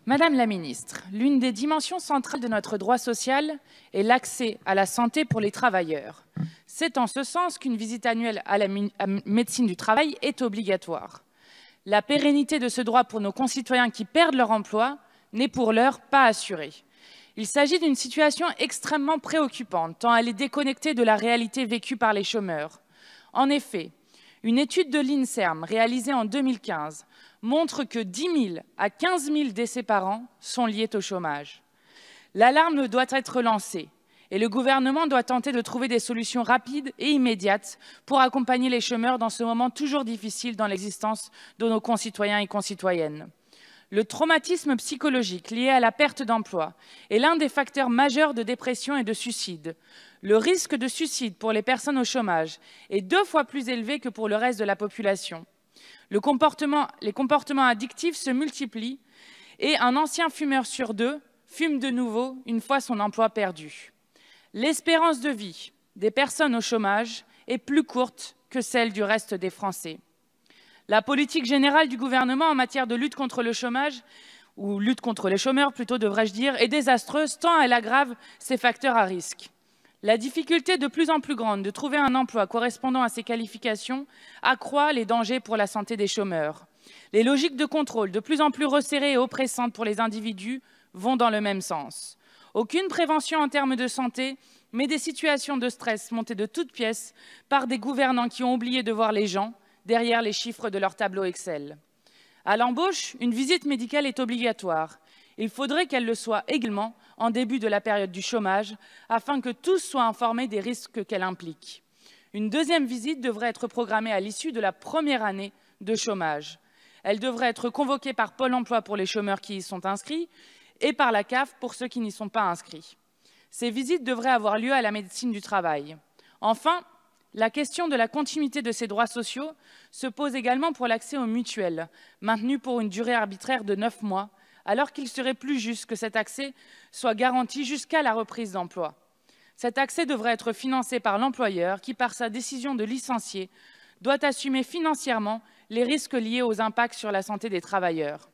Madame la ministre, l'une des dimensions centrales de notre droit social est l'accès à la santé pour les travailleurs. C'est en ce sens qu'une visite annuelle à la médecine du travail est obligatoire. La pérennité de ce droit pour nos concitoyens qui perdent leur emploi n'est pour l'heure pas assurée. Il s'agit d'une situation extrêmement préoccupante, tant elle est déconnectée de la réalité vécue par les chômeurs. En effet, une étude de l'INSERM réalisée en 2015 montre que 10 000 à 15 000 décès par an sont liés au chômage. L'alarme doit être lancée et le gouvernement doit tenter de trouver des solutions rapides et immédiates pour accompagner les chômeurs dans ce moment toujours difficile dans l'existence de nos concitoyens et concitoyennes. Le traumatisme psychologique lié à la perte d'emploi est l'un des facteurs majeurs de dépression et de suicide. Le risque de suicide pour les personnes au chômage est 2 fois plus élevé que pour le reste de la population. Les comportements addictifs se multiplient et un ancien fumeur sur 2 fume de nouveau une fois son emploi perdu. L'espérance de vie des personnes au chômage est plus courte que celle du reste des Français. La politique générale du gouvernement en matière de lutte contre le chômage, ou lutte contre les chômeurs plutôt devrais-je dire, est désastreuse tant elle aggrave ces facteurs à risque. La difficulté de plus en plus grande de trouver un emploi correspondant à ces qualifications accroît les dangers pour la santé des chômeurs. Les logiques de contrôle de plus en plus resserrées et oppressantes pour les individus vont dans le même sens. Aucune prévention en termes de santé, mais des situations de stress montées de toutes pièces par des gouvernants qui ont oublié de voir les gens derrière les chiffres de leur tableau Excel. À l'embauche, une visite médicale est obligatoire. Il faudrait qu'elle le soit également en début de la période du chômage, afin que tous soient informés des risques qu'elle implique. Une deuxième visite devrait être programmée à l'issue de la première année de chômage. Elle devrait être convoquée par Pôle emploi pour les chômeurs qui y sont inscrits et par la CAF pour ceux qui n'y sont pas inscrits. Ces visites devraient avoir lieu à la médecine du travail. Enfin, la question de la continuité de ces droits sociaux se pose également pour l'accès aux mutuelles, maintenu pour une durée arbitraire de 9 mois, alors qu'il serait plus juste que cet accès soit garanti jusqu'à la reprise d'emploi. Cet accès devrait être financé par l'employeur qui, par sa décision de licencier, doit assumer financièrement les risques liés aux impacts sur la santé des travailleurs.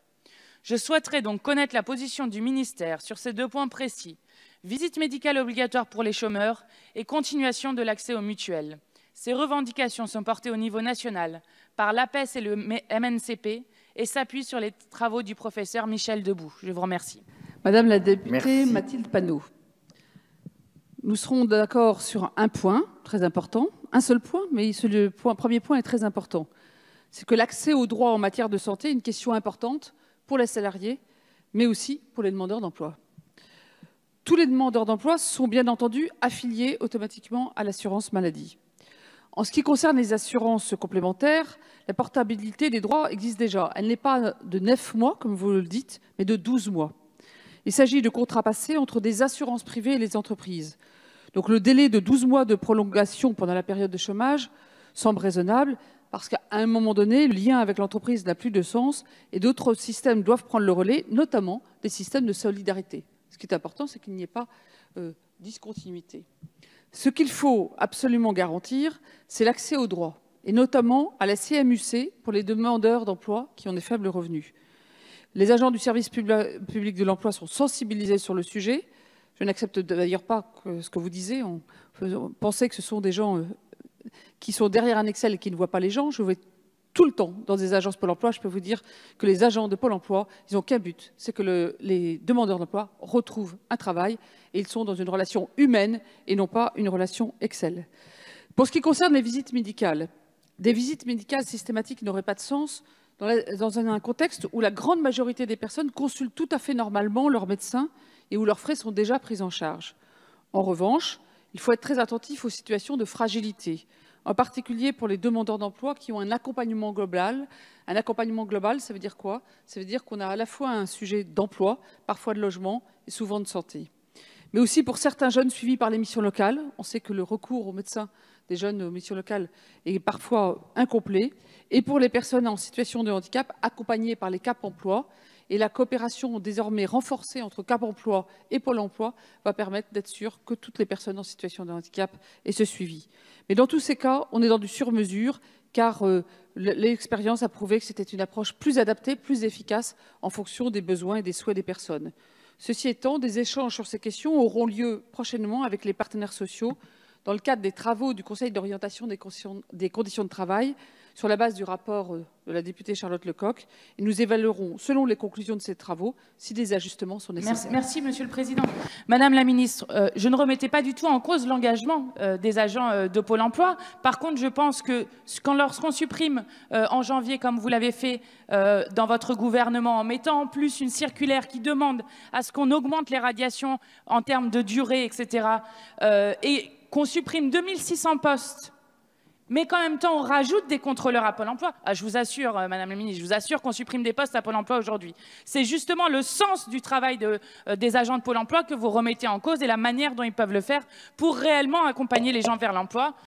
Je souhaiterais donc connaître la position du ministère sur ces 2 points précis, visite médicale obligatoire pour les chômeurs et continuation de l'accès aux mutuelles. Ces revendications sont portées au niveau national par l'APES et le MNCP et s'appuient sur les travaux du professeur Michel Debout. Je vous remercie. Madame la députée Mathilde Panot, nous serons d'accord sur un point très important, un seul point, mais le premier point est très important. C'est que l'accès aux droits en matière de santé est une question importante pour les salariés, mais aussi pour les demandeurs d'emploi. Tous les demandeurs d'emploi sont bien entendu affiliés automatiquement à l'assurance maladie. En ce qui concerne les assurances complémentaires, la portabilité des droits existe déjà. Elle n'est pas de 9 mois, comme vous le dites, mais de 12 mois. Il s'agit de contrats passés entre des assurances privées et les entreprises. Donc le délai de 12 mois de prolongation pendant la période de chômage semble raisonnable, parce qu'à un moment donné, le lien avec l'entreprise n'a plus de sens et d'autres systèmes doivent prendre le relais, notamment des systèmes de solidarité. Ce qui est important, c'est qu'il n'y ait pas discontinuité. Ce qu'il faut absolument garantir, c'est l'accès aux droits, et notamment à la CMU-C pour les demandeurs d'emploi qui ont des faibles revenus. Les agents du service public de l'emploi sont sensibilisés sur le sujet. Je n'accepte d'ailleurs pas ce que vous disiez. On pensait que ce sont des gens qui sont derrière un Excel et qui ne voient pas les gens. Je vais tout le temps dans des agences Pôle emploi. Je peux vous dire que les agents de Pôle emploi, ils n'ont qu'un but, c'est que les demandeurs d'emploi retrouvent un travail et ils sont dans une relation humaine et non pas une relation Excel. Pour ce qui concerne les visites médicales, des visites médicales systématiques n'auraient pas de sens dans un contexte où la grande majorité des personnes consultent tout à fait normalement leur médecin et où leurs frais sont déjà pris en charge. En revanche, il faut être très attentif aux situations de fragilité, en particulier pour les demandeurs d'emploi qui ont un accompagnement global. Un accompagnement global, ça veut dire quoi? Ça veut dire qu'on a à la fois un sujet d'emploi, parfois de logement et souvent de santé. Mais aussi pour certains jeunes suivis par les missions locales. On sait que le recours aux médecins des jeunes aux missions locales est parfois incomplet. Et pour les personnes en situation de handicap, accompagnées par les CAP emploi. Et la coopération désormais renforcée entre CAP emploi et Pôle emploi va permettre d'être sûr que toutes les personnes en situation de handicap aient ce suivi. Mais dans tous ces cas, on est dans du sur-mesure car l'expérience a prouvé que c'était une approche plus adaptée, plus efficace en fonction des besoins et des souhaits des personnes. Ceci étant, des échanges sur ces questions auront lieu prochainement avec les partenaires sociaux dans le cadre des travaux du Conseil d'orientation des conditions de travail sur la base du rapport de la députée Charlotte Lecocq. Et nous évaluerons, selon les conclusions de ces travaux, si des ajustements sont nécessaires. Merci, Monsieur le Président. Madame la Ministre, je ne remettais pas du tout en cause l'engagement des agents de Pôle emploi. Par contre, je pense que lorsqu'on supprime en janvier, comme vous l'avez fait dans votre gouvernement, en mettant en plus une circulaire qui demande à ce qu'on augmente les radiations en termes de durée, etc., et qu'on supprime 2600 postes, mais qu'en même temps, on rajoute des contrôleurs à Pôle emploi. Ah, je vous assure, Madame la Ministre, je vous assure qu'on supprime des postes à Pôle emploi aujourd'hui. C'est justement le sens du travail des agents de Pôle emploi que vous remettez en cause et la manière dont ils peuvent le faire pour réellement accompagner les gens vers l'emploi.